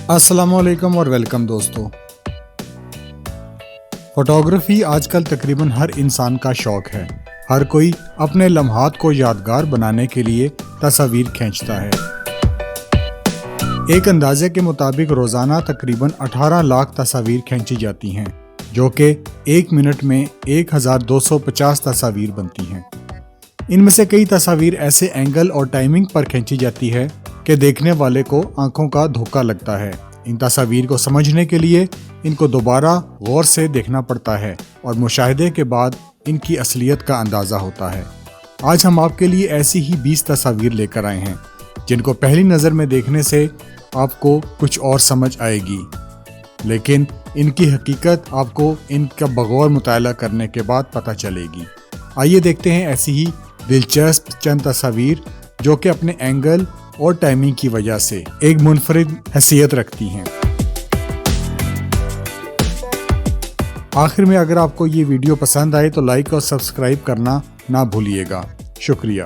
अस्सलामुअलैकुम और वेलकम दोस्तों। फोटोग्राफी आजकल तकरीबन हर इंसान का शौक है। हर कोई अपने लम्हात को यादगार बनाने के लिए तस्वीर खींचता है। एक अंदाजे के मुताबिक रोजाना तकरीबन 18 लाख तस्वीर खींची जाती हैं, जो कि एक मिनट में 1250 तस्वीर बनती हैं। इनमें से कई तस्वीर ऐसे एंगल और टाइमिंग पर खींची जाती है कि देखने वाले को आंखों का धोखा लगता है। इन तस्वीर को समझने के लिए इनको दोबारा गौर से देखना पड़ता है और मुशाहिदे के बाद इनकी असलियत का अंदाज़ा होता है। आज हम आपके लिए ऐसी ही 20 तस्वीर लेकर आए हैं, जिनको पहली नज़र में देखने से आपको कुछ और समझ आएगी, लेकिन इनकी हकीकत आपको इनका बगौर मुताला करने के बाद पता चलेगी। आइए देखते हैं ऐसी ही दिलचस्प चंद तस्वीर जो कि अपने एंगल और टाइमिंग की वजह से एक मुनफरिद हैसियत रखती हैं। आखिर में अगर आपको ये वीडियो पसंद आए तो लाइक और सब्सक्राइब करना ना भूलिएगा। शुक्रिया।